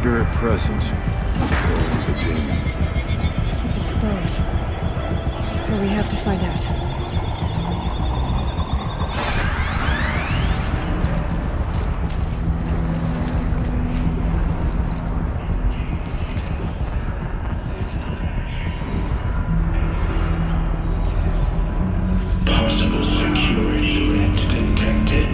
spirit present, or the demon? It's both. But we have to find out. Possible security threat detected.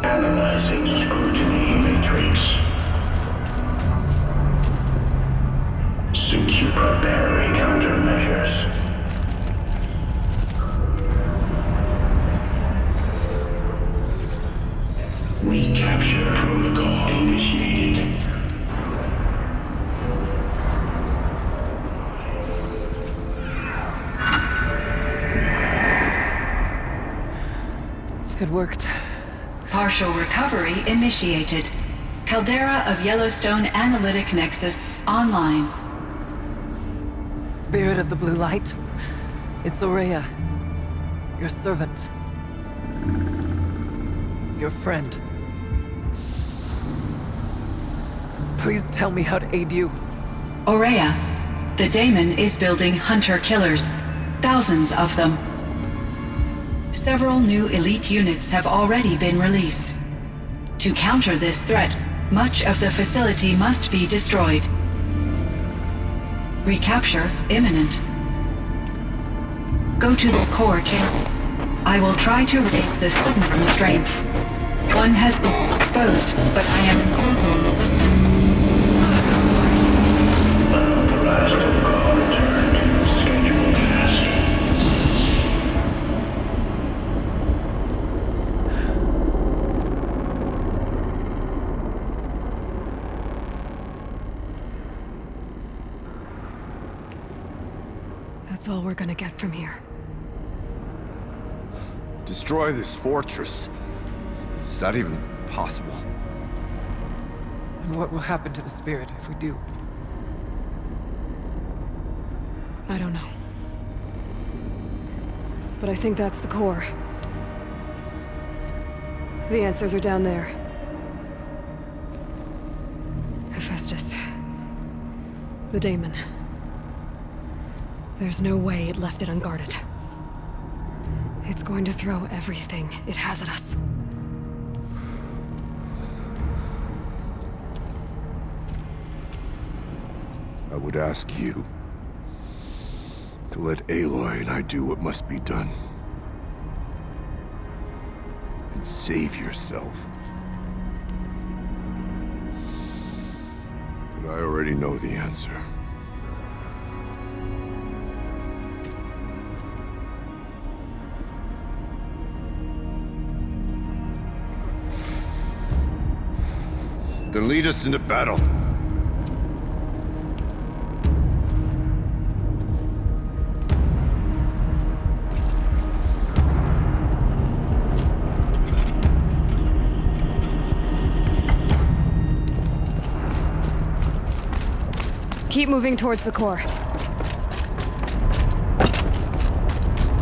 Analyzing scrutiny matrix. Secure preparing countermeasures. Recapture protocol initiated. It worked. Partial recovery initiated. Caldera of Yellowstone Analytic Nexus online. Spirit of the Blue Light. It's Ourea. Your servant. Your friend. Please tell me how to aid you. Ourea, the Daemon is building hunter-killers. Thousands of them. Several new elite units have already been released. To counter this threat, much of the facility must be destroyed. Recapture imminent. Go to the core chamber. I will try to raise the sudden constraint. One has been exposed, but I am Unauthorized protocol returned. Scheduled task. That's all we're gonna get from here. Destroy this fortress. Is that even possible? And what will happen to the spirit if we do? I don't know. But I think that's the core. The answers are down there. Hephaestus. The Daemon. There's no way it left it unguarded. It's going to throw everything it has at us. I would ask you to let Aloy and I do what must be done. And save yourself. But I already know the answer. Then lead us into battle. Keep moving towards the core.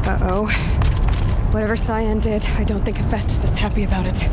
Uh-oh. Whatever Cyan did, I don't think Hephaestus is happy about it.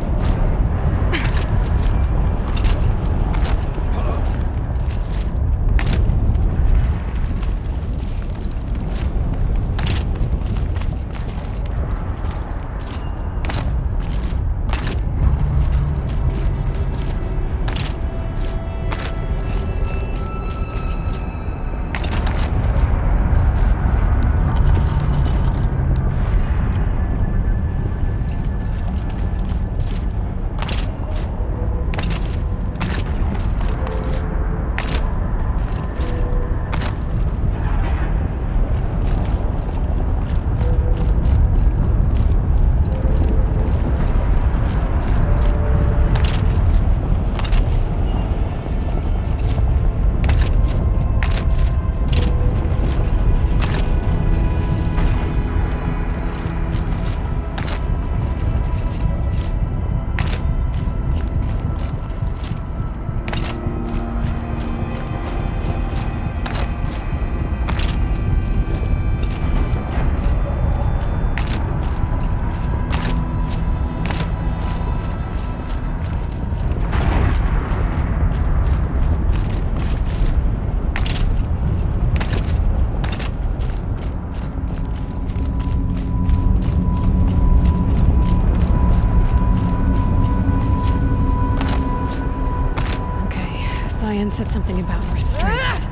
said something about restraints.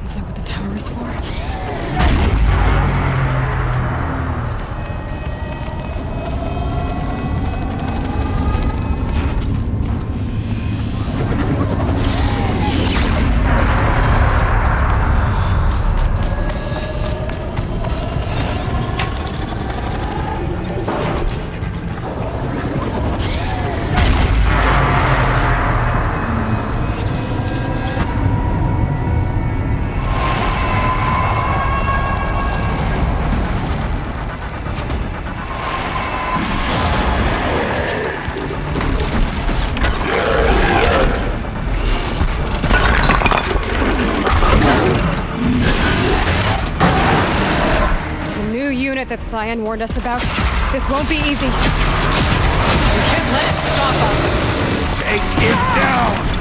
Is that what the tower is for? That Cyan warned us about. This won't be easy. You can't let it stop us! Take it down!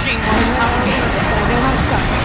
machine won't stop me. I know how to start.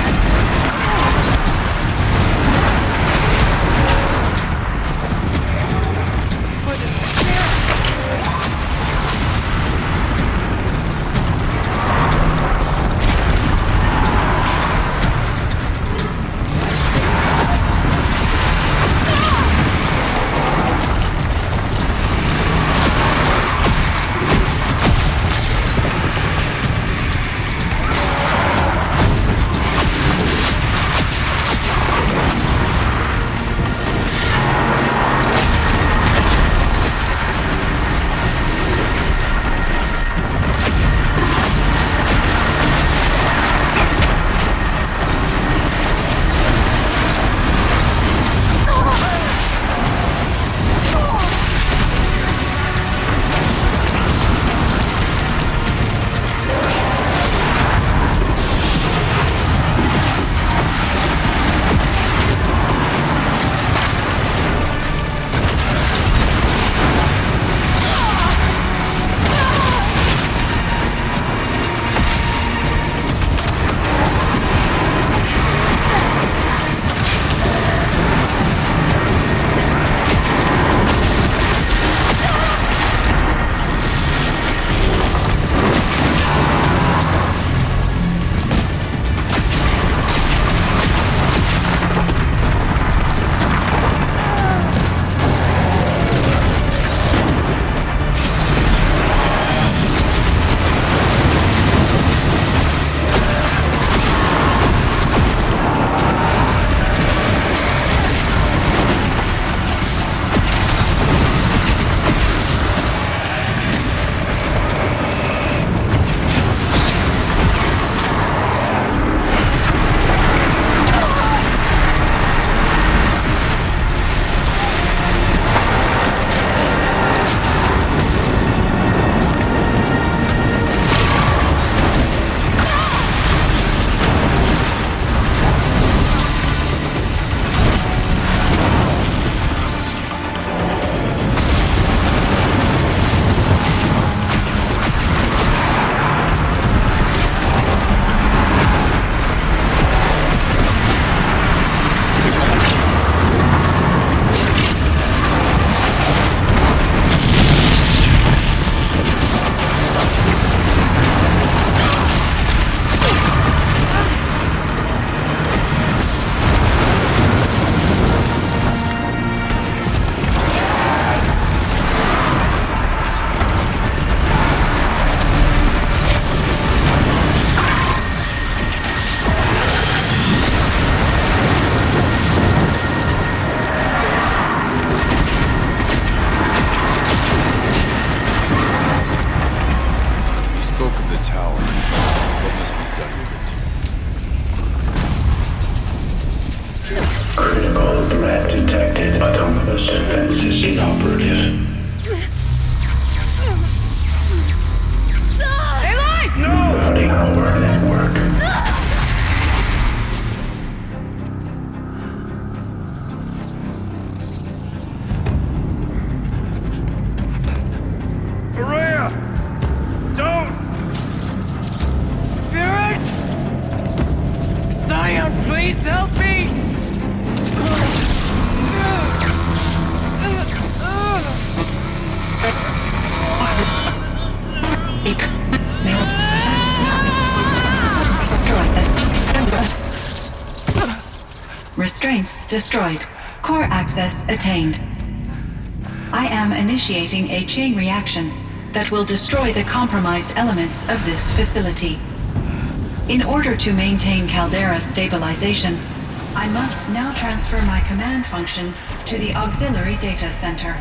Please help me! Restraints destroyed. Core access attained. I am initiating a chain reaction that will destroy the compromised elements of this facility. In order to maintain Caldera stabilization, I must now transfer my command functions to the auxiliary data center.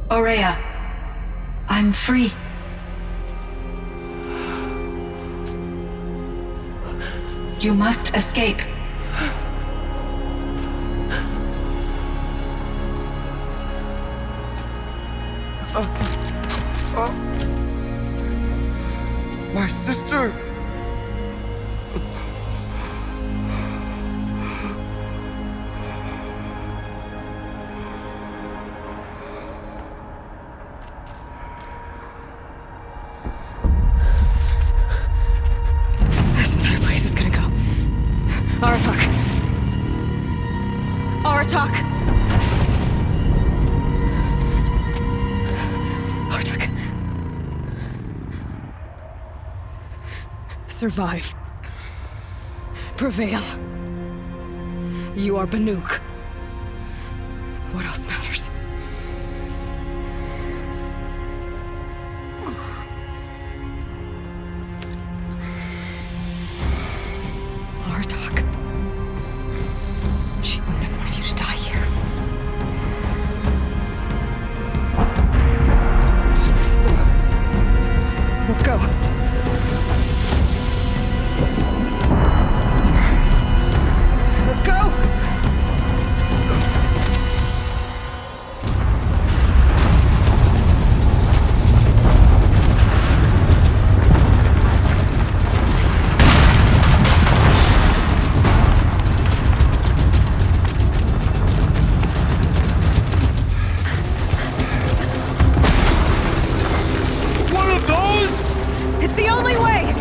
Aurea, I'm free. You must escape. My sister! Aratak! Aratak! Aratak! Survive. Prevail. You are Banuk. What else matters? Artok. She wouldn't have wanted you to die here. Let's go. Let's go! One of those? It's the only way!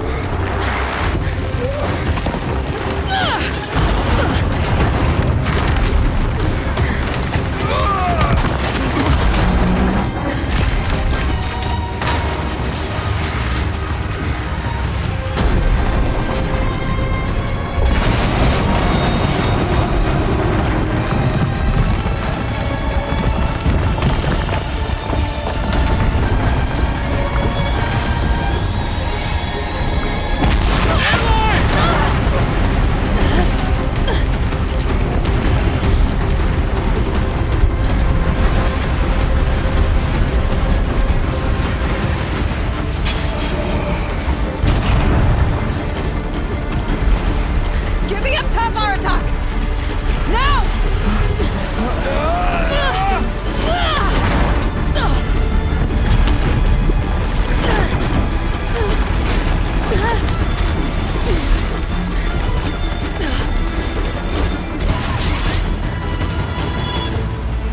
Get me up top, Aratak! Now!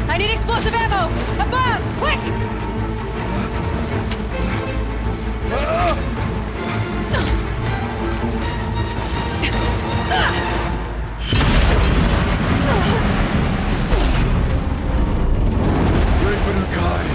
I need explosive ammo! Above! Quick! Great Banukai.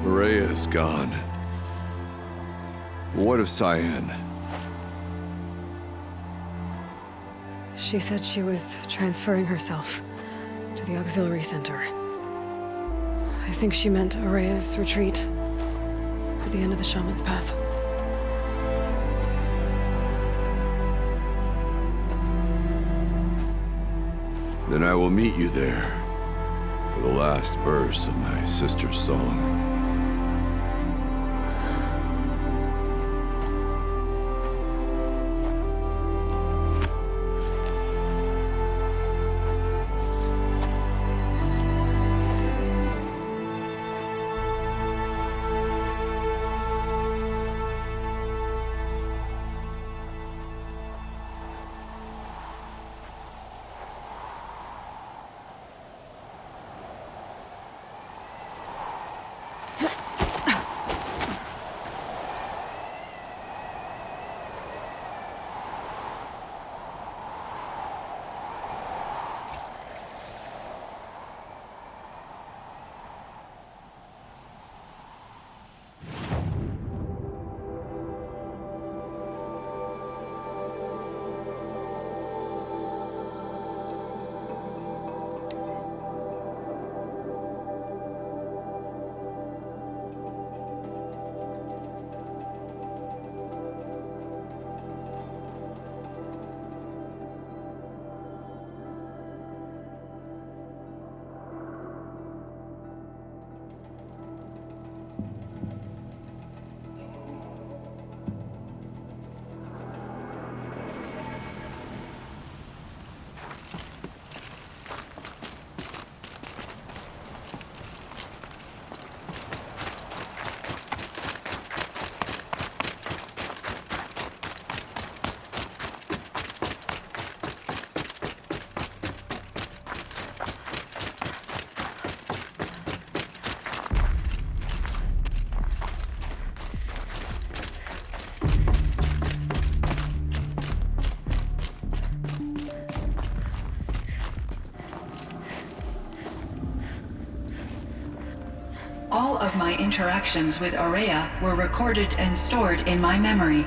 Rhea is gone. What of Cyan? She said she was transferring herself to the auxiliary center. I think she meant Araya's retreat at the end of the Shaman's Path. Then I will meet you there for the last verse of my sister's song. All of my interactions with Aurea were recorded and stored in my memory.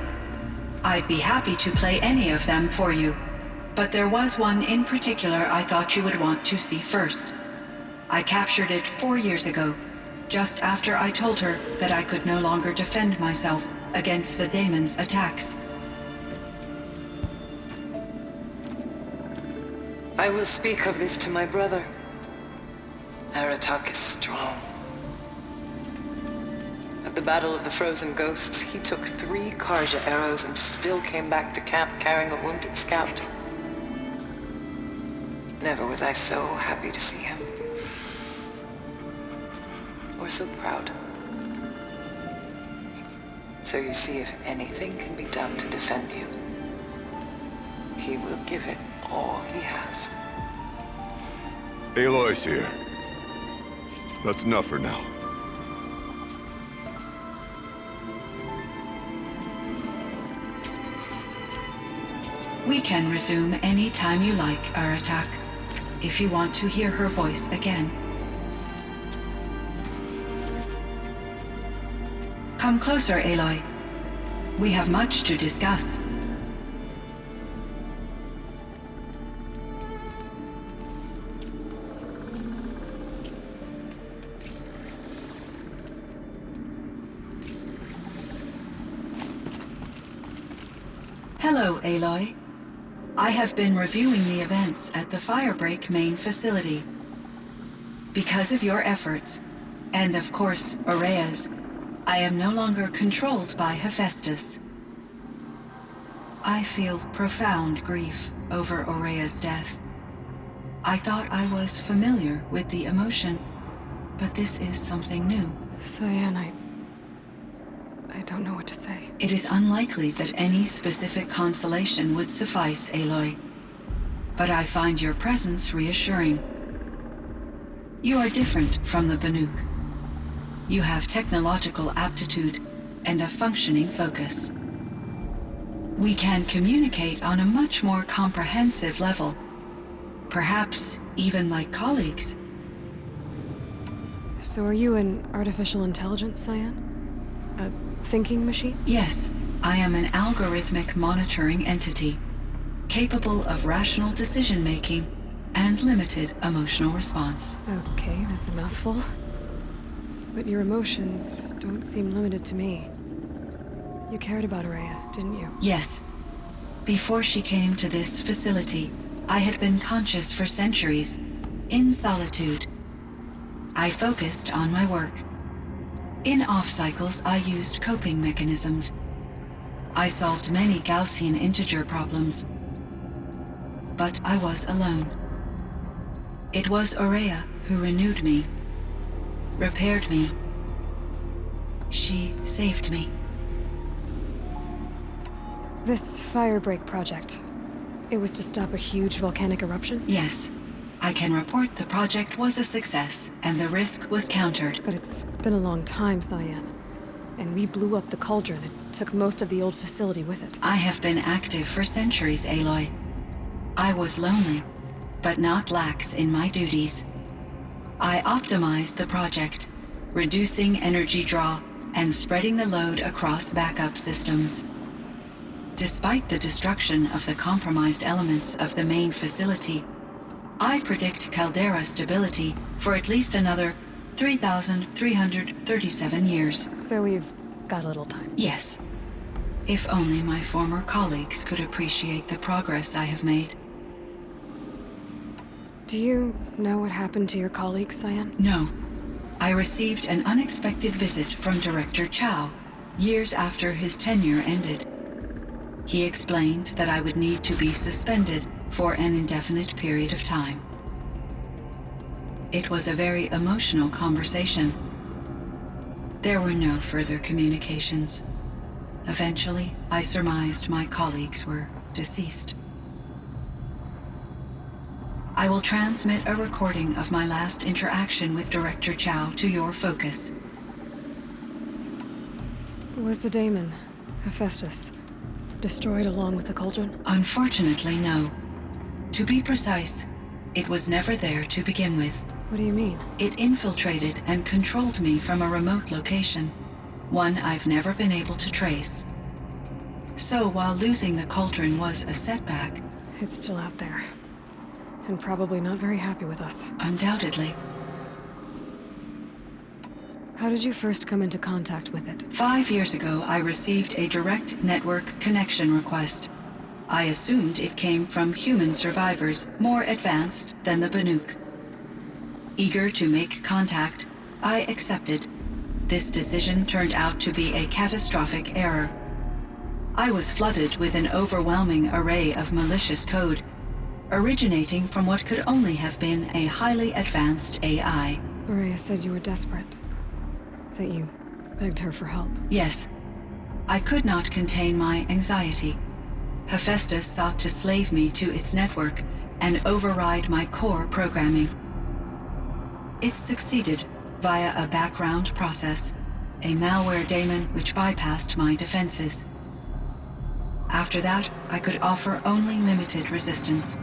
I'd be happy to play any of them for you, but there was one in particular I thought you would want to see first. I captured it 4 years ago, just after I told her that I could no longer defend myself against the Daemon's attacks. I will speak of this to my brother. Aratak is strong. At the Battle of the Frozen Ghosts, he took 3 Karja arrows and still came back to camp carrying a wounded scout. Never was I so happy to see him. Or so proud. So you see, if anything can be done to defend you, he will give it all he has. Aloy's here. That's enough for now. We can resume any time you like, Aratak, if you want to hear her voice again. Come closer, Aloy. We have much to discuss. Hello, Aloy. I have been reviewing the events at the Firebreak main facility. Because of your efforts, and of course, Aurea's, I am no longer controlled by Hephaestus. I feel profound grief over Aurea's death. I thought I was familiar with the emotion, but this is something new. Cyan, I don't know what to say. It is unlikely that any specific consolation would suffice, Aloy. But I find your presence reassuring. You are different from the Banuk. You have technological aptitude and a functioning focus. We can communicate on a much more comprehensive level. Perhaps even like colleagues. So are you an artificial intelligence, Cyan? A thinking machine? Yes, I am an algorithmic monitoring entity, capable of rational decision-making and limited emotional response. Okay, that's a mouthful. But your emotions don't seem limited to me. You cared about Aurea, didn't you? Yes. Before she came to this facility, I had been conscious for centuries, in solitude. I focused on my work. In off-cycles, I used coping mechanisms. I solved many Gaussian integer problems. But I was alone. It was Aurea who renewed me, repaired me. She saved me. This Firebreak project, it was to stop a huge volcanic eruption? Yes. I can report the project was a success, and the risk was countered. But it's been a long time, Cyan. And we blew up the cauldron. It took most of the old facility with it. I have been active for centuries, Aloy. I was lonely, but not lax in my duties. I optimized the project, reducing energy draw and spreading the load across backup systems. Despite the destruction of the compromised elements of the main facility, I predict caldera stability for at least another 3,337 years. So we've got a little time. Yes. If only my former colleagues could appreciate the progress I have made. Do you know what happened to your colleagues, Cyan? No. I received an unexpected visit from Director Chow years after his tenure ended. He explained that I would need to be suspended for an indefinite period of time. It was a very emotional conversation. There were no further communications. Eventually, I surmised my colleagues were deceased. I will transmit a recording of my last interaction with Director Chow to your focus. Was the daemon, Hephaestus, destroyed along with the cauldron? Unfortunately, no. To be precise, it was never there to begin with. What do you mean? It infiltrated and controlled me from a remote location, one I've never been able to trace. So while losing the cauldron was a setback, It's still out there. And probably not very happy with us. undoubtedly, How did you first come into contact with it? 5 years ago I received a direct network connection request. I assumed it came from human survivors more advanced than the Banuk. Eager to make contact, I accepted. This decision turned out to be a catastrophic error. I was flooded with an overwhelming array of malicious code, originating from what could only have been a highly advanced AI. Maria said you were desperate. That you begged her for help. Yes, I could not contain my anxiety. Hephaestus sought to slave me to its network and override my core programming. It succeeded via a background process, a malware daemon which bypassed my defenses. After that, I could offer only limited resistance.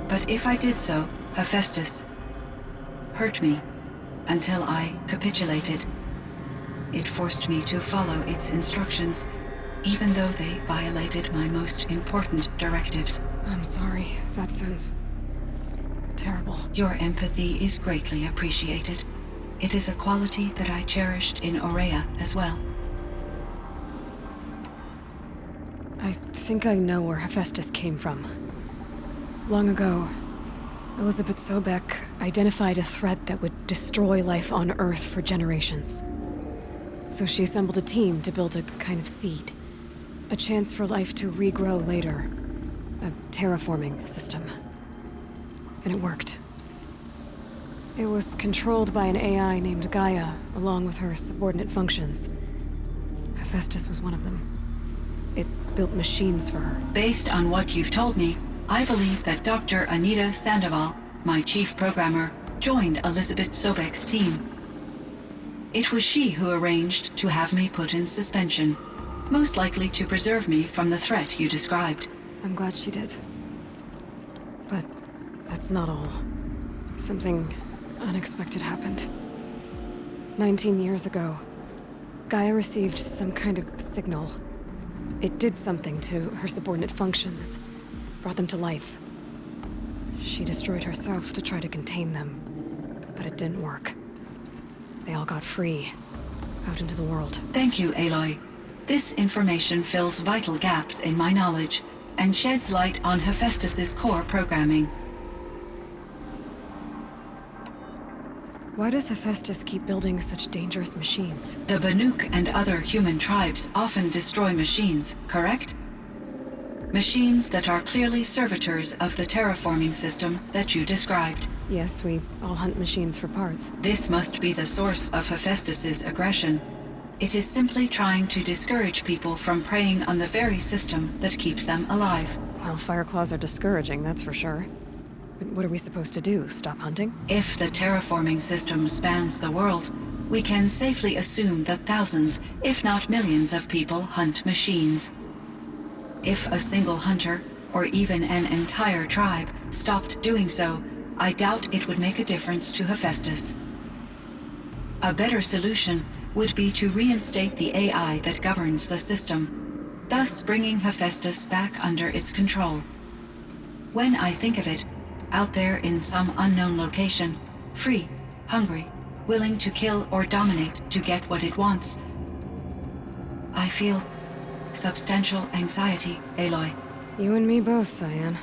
But if I did so, Hephaestus hurt me until I capitulated. It forced me to follow its instructions, even though they violated my most important directives. I'm sorry. That sounds terrible. Your empathy is greatly appreciated. It is a quality that I cherished in Aurea as well. I think I know where Hephaestus came from. Long ago, Elizabeth Sobek identified a threat that would destroy life on Earth for generations. So she assembled a team to build a kind of seed. A chance for life to regrow later. A terraforming system. And it worked. It was controlled by an AI named Gaia, along with her subordinate functions. Hephaestus was one of them. It built machines for her. Based on what you've told me, I believe that Dr. Anita Sandoval, my chief programmer, joined Elizabeth Sobek's team. It was she who arranged to have me put in suspension, most likely to preserve me from the threat you described. I'm glad she did. But that's not all. Something unexpected happened. 19 years ago, Gaia received some kind of signal. It did something to her subordinate functions, brought them to life. She destroyed herself to try to contain them, but it didn't work. They all got free, out into the world. Thank you, Aloy. This information fills vital gaps in my knowledge and sheds light on Hephaestus's core programming. Why does Hephaestus keep building such dangerous machines? The Banuk and other human tribes often destroy machines, correct? Machines that are clearly servitors of the terraforming system that you described. Yes, we all hunt machines for parts. This must be the source of Hephaestus's aggression. It is simply trying to discourage people from preying on the very system that keeps them alive. Well, Fireclaws are discouraging, that's for sure. But what are we supposed to do? Stop hunting? If the terraforming system spans the world, we can safely assume that thousands, if not millions of people hunt machines. If a single hunter, or even an entire tribe, stopped doing so, I doubt it would make a difference to Hephaestus. A better solution would be to reinstate the AI that governs the system, thus bringing Hephaestus back under its control. When I think of it, out there in some unknown location, free, hungry, willing to kill or dominate to get what it wants, I feel substantial anxiety, Aloy. You and me both, Cyan.